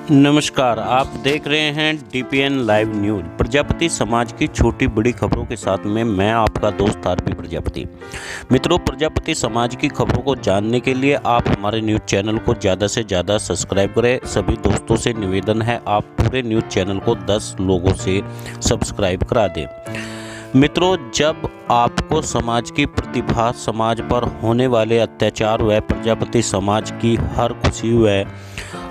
नमस्कार, आप देख रहे हैं डीपीएन लाइव न्यूज। प्रजापति समाज की छोटी बड़ी खबरों के साथ में मैं आपका दोस्त आरपी प्रजापति। मित्रों, प्रजापति समाज की खबरों को जानने के लिए आप हमारे न्यूज चैनल को ज़्यादा से ज़्यादा सब्सक्राइब करें। सभी दोस्तों से निवेदन है, आप पूरे न्यूज चैनल को 10 लोगों से सब्सक्राइब करा दें। मित्रों, जब आपको समाज की प्रतिभा, समाज पर होने वाले अत्याचार व प्रजापति समाज की हर खुशी व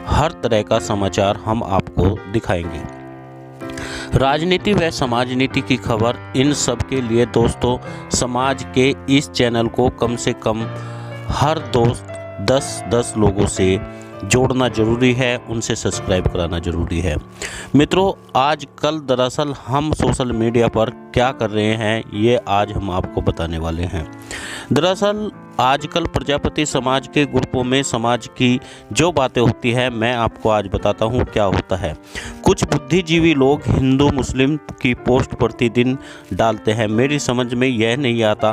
हर तरह का समाचार हम आपको दिखाएंगे। राजनीति व समाज नीति की खबर, इन सब के लिए दोस्तों समाज के इस चैनल को कम से कम हर दोस्त 10 लोगों से जोड़ना जरूरी है, उनसे सब्सक्राइब कराना जरूरी है। मित्रों, आज कल दरअसल हम सोशल मीडिया पर क्या कर रहे हैं ये आज हम आपको बताने वाले हैं। दरअसल आजकल प्रजापति समाज के ग्रुपों में समाज की जो बातें होती है मैं आपको आज बताता हूँ क्या होता है। कुछ बुद्धिजीवी लोग हिंदू मुस्लिम की पोस्ट प्रतिदिन डालते हैं। मेरी समझ में यह नहीं आता,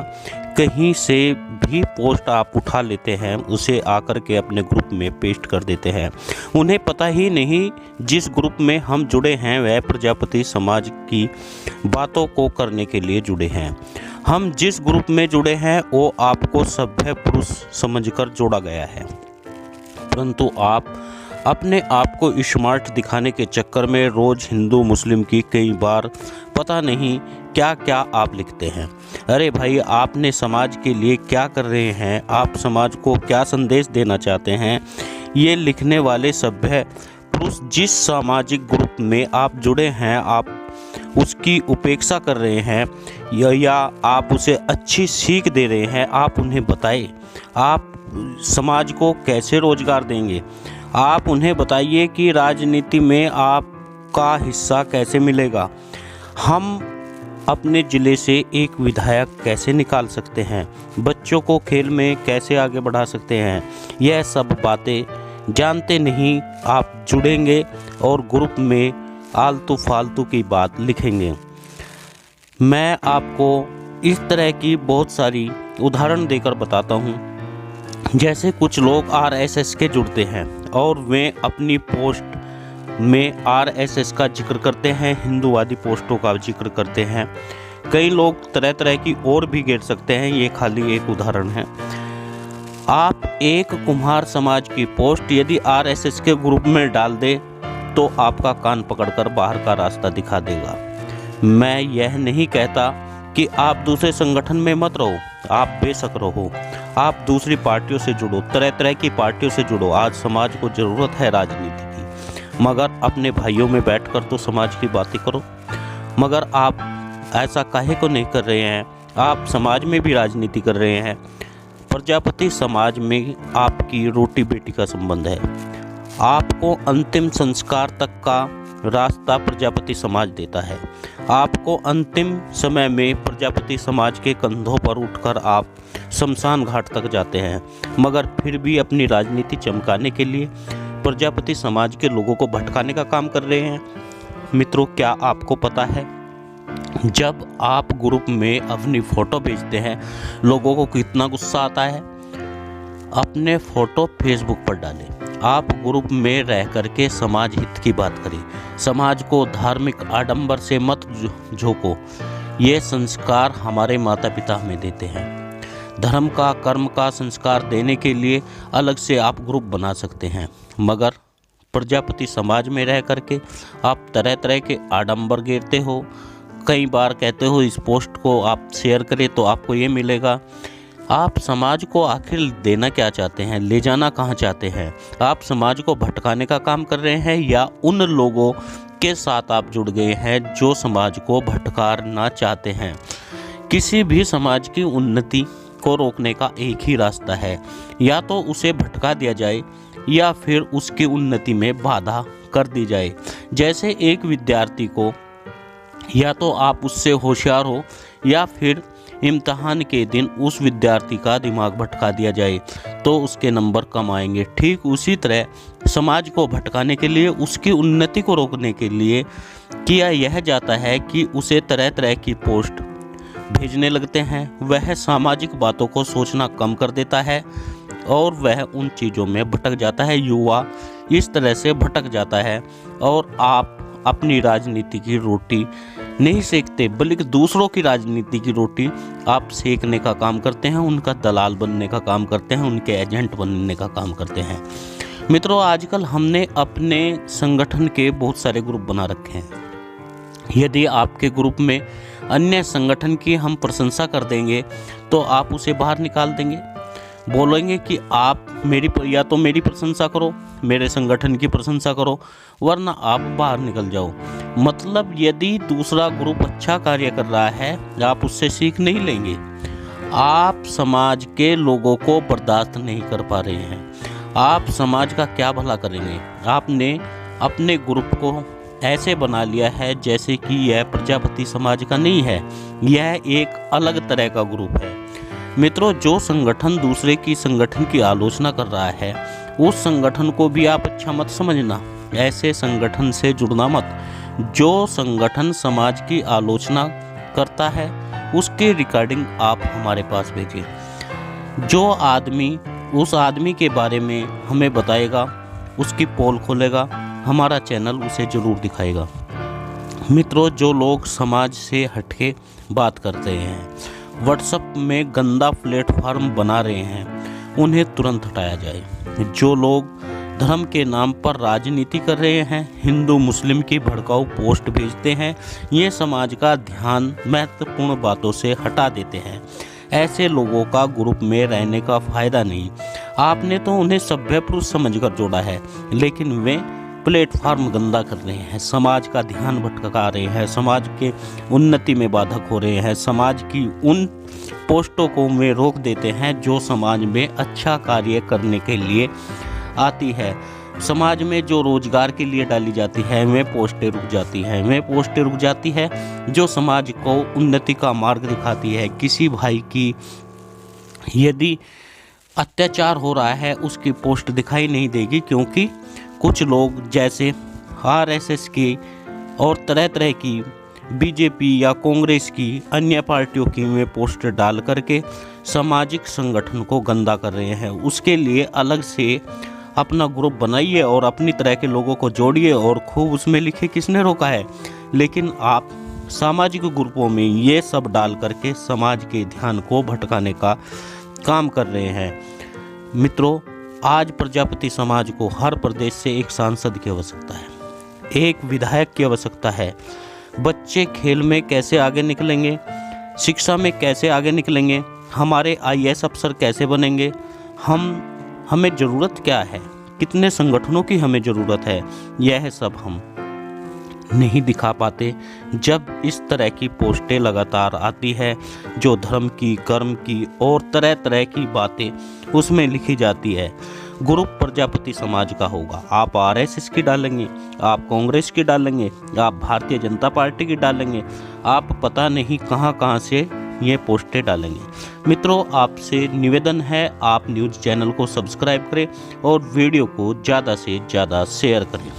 कहीं से भी पोस्ट आप उठा लेते हैं, उसे आकर के अपने ग्रुप में पेस्ट कर देते हैं। उन्हें पता ही नहीं जिस ग्रुप में हम जुड़े हैं वह प्रजापति समाज की बातों को करने के लिए जुड़े हैं। हम जिस ग्रुप में जुड़े हैं वो आपको सभ्य पुरुष समझकर जोड़ा गया है, परंतु आप अपने आप को स्मार्ट दिखाने के चक्कर में रोज़ हिंदू मुस्लिम की कई बार पता नहीं क्या क्या आप लिखते हैं। अरे भाई, आपने समाज के लिए क्या कर रहे हैं, आप समाज को क्या संदेश देना चाहते हैं, ये लिखने वाले सभ्य पुरुष जिस सामाजिक ग्रुप में आप जुड़े हैं आप उसकी उपेक्षा कर रहे हैं या आप उसे अच्छी सीख दे रहे हैं, आप उन्हें बताएं। आप समाज को कैसे रोजगार देंगे, आप उन्हें बताइए कि राजनीति में आपका हिस्सा कैसे मिलेगा। हम अपने ज़िले से एक विधायक कैसे निकाल सकते हैं, बच्चों को खेल में कैसे आगे बढ़ा सकते हैं, यह सब बातें जानते नहीं आप जुड़ेंगे और ग्रुप में आलतू फालतू की बात लिखेंगे। मैं आपको इस तरह की बहुत सारी उदाहरण देकर बताता हूँ। जैसे कुछ लोग आरएसएस के जुड़ते हैं और वे अपनी पोस्ट में आरएसएस का जिक्र करते हैं, हिंदूवादी पोस्टों का जिक्र करते हैं। कई लोग तरह तरह की और भी गिर सकते हैं, ये खाली एक उदाहरण है। आप एक कुम्हार समाज की पोस्ट यदि आरएसएस के ग्रुप में डाल दे तो आपका कान पकड़कर बाहर का रास्ता दिखा देगा। मैं यह नहीं कहता कि आप दूसरे संगठन में मत रहो, आप बेशक रहो, आप दूसरी पार्टियों से जुड़ो, तरह तरह की पार्टियों से जुड़ो। आज समाज को ज़रूरत है राजनीति की, मगर अपने भाइयों में बैठकर तो समाज की बातें करो। मगर आप ऐसा काहे को नहीं कर रहे हैं, आप समाज में भी राजनीति कर रहे हैं। प्रजापति समाज में आपकी रोटी बेटी का संबंध है, आपको अंतिम संस्कार तक का रास्ता प्रजापति समाज देता है। आपको अंतिम समय में प्रजापति समाज के कंधों पर उठकर आप शमशान घाट तक जाते हैं, मगर फिर भी अपनी राजनीति चमकाने के लिए प्रजापति समाज के लोगों को भटकाने का काम कर रहे हैं। मित्रों, क्या आपको पता है जब आप ग्रुप में अपनी फ़ोटो भेजते हैं लोगों को कितना गुस्सा आता है? अपने फ़ोटो फेसबुक पर डालें, आप ग्रुप में रह करके समाज हित की बात करें, समाज को धार्मिक आडंबर से मत झोंको। ये संस्कार हमारे माता पिता हमें देते हैं। धर्म का, कर्म का संस्कार देने के लिए अलग से आप ग्रुप बना सकते हैं, मगर प्रजापति समाज में रह करके आप तरह तरह के आडंबर गिरते हो। कई बार कहते हो इस पोस्ट को आप शेयर करें तो आपको ये मिलेगा। आप समाज को आखिर देना क्या चाहते हैं, ले जाना कहाँ चाहते हैं? आप समाज को भटकाने का काम कर रहे हैं या उन लोगों के साथ आप जुड़ गए हैं जो समाज को भटकाना चाहते हैं? किसी भी समाज की उन्नति को रोकने का एक ही रास्ता है, या तो उसे भटका दिया जाए या फिर उसकी उन्नति में बाधा कर दी जाए। जैसे एक विद्यार्थी को या तो आप उससे होशियार हो या फिर इम्तहान के दिन उस विद्यार्थी का दिमाग भटका दिया जाए तो उसके नंबर कम आएंगे। ठीक उसी तरह समाज को भटकाने के लिए, उसकी उन्नति को रोकने के लिए किया यह जाता है कि उसे तरह तरह की पोस्ट भेजने लगते हैं। वह सामाजिक बातों को सोचना कम कर देता है और वह उन चीज़ों में भटक जाता है। युवा इस तरह से भटक जाता है और आप अपनी राजनीति की रोटी नहीं सेकते, बल्कि दूसरों की राजनीति की रोटी आप सेकने का काम करते हैं, उनका दलाल बनने का काम करते हैं, उनके एजेंट बनने का काम करते हैं। मित्रों, आजकल हमने अपने संगठन के बहुत सारे ग्रुप बना रखे हैं। यदि आपके ग्रुप में अन्य संगठन की हम प्रशंसा कर देंगे तो आप उसे बाहर निकाल देंगे, बोलेंगे कि आप या तो मेरी प्रशंसा करो, मेरे संगठन की प्रशंसा करो, वरना आप बाहर निकल जाओ। मतलब यदि दूसरा ग्रुप अच्छा कार्य कर रहा है, आप उससे सीख नहीं लेंगे। आप समाज के लोगों को बर्दाश्त नहीं कर पा रहे हैं, आप समाज का क्या भला करेंगे। आपने अपने ग्रुप को ऐसे बना लिया है जैसे कि यह प्रजापति समाज का नहीं है, यह एक अलग तरह का ग्रुप है। मित्रों, जो संगठन दूसरे की संगठन की आलोचना कर रहा है, उस संगठन को भी आप अच्छा मत समझना, ऐसे संगठन से जुड़ना मत। जो संगठन समाज की आलोचना करता है उसके रिकॉर्डिंग आप हमारे पास भेजिए। जो आदमी उस आदमी के बारे में हमें बताएगा, उसकी पोल खोलेगा, हमारा चैनल उसे ज़रूर दिखाएगा। मित्रों, जो लोग समाज से हटके बात करते हैं, व्हाट्सएप में गंदा प्लेटफॉर्म बना रहे हैं, उन्हें तुरंत हटाया जाए। जो लोग धर्म के नाम पर राजनीति कर रहे हैं, हिंदू मुस्लिम की भड़काऊ पोस्ट भेजते हैं, ये समाज का ध्यान महत्वपूर्ण बातों से हटा देते हैं। ऐसे लोगों का ग्रुप में रहने का फ़ायदा नहीं। आपने तो उन्हें सभ्य पुरुष समझकर जोड़ा है, लेकिन वे प्लेटफॉर्म गंदा कर रहे हैं, समाज का ध्यान भटका रहे हैं, समाज के उन्नति में बाधक हो रहे हैं, समाज की उन पोस्टों को वे रोक देते हैं जो समाज में अच्छा कार्य करने के लिए आती है। समाज में जो रोजगार के लिए डाली जाती है वे पोस्टें रुक जाती हैं, वे पोस्टें रुक जाती है जो समाज को उन्नति का मार्ग दिखाती है। किसी भाई की यदि अत्याचार हो रहा है उसकी पोस्ट दिखाई नहीं देगी, क्योंकि कुछ लोग जैसे आरएसएस की और तरह तरह की बीजेपी या कांग्रेस की अन्य पार्टियों की वे पोस्टर डाल करके सामाजिक संगठन को गंदा कर रहे हैं। उसके लिए अलग से अपना ग्रुप बनाइए और अपनी तरह के लोगों को जोड़िए और खूब उसमें लिखे, किसने रोका है। लेकिन आप सामाजिक ग्रुपों में ये सब डाल करके समाज के ध्यान को भटकाने का काम कर रहे हैं। मित्रों, आज प्रजापति समाज को हर प्रदेश से एक सांसद की आवश्यकता है, एक विधायक की आवश्यकता है। बच्चे खेल में कैसे आगे निकलेंगे, शिक्षा में कैसे आगे निकलेंगे, हमारे आईएएस अफसर कैसे बनेंगे, हमें ज़रूरत क्या है, कितने संगठनों की हमें ज़रूरत है, यह सब हम नहीं दिखा पाते। जब इस तरह की पोस्टें लगातार आती है जो धर्म की, कर्म की और तरह तरह की बातें उसमें लिखी जाती है, ग्रुप प्रजापति समाज का होगा। आप आरएसएस की डालेंगे, आप कांग्रेस की डालेंगे, आप भारतीय जनता पार्टी की डालेंगे, आप पता नहीं कहां कहां से ये पोस्टें डालेंगे। मित्रों, आपसे निवेदन है आप न्यूज़ चैनल को सब्सक्राइब करें और वीडियो को ज़्यादा से ज़्यादा शेयर करें।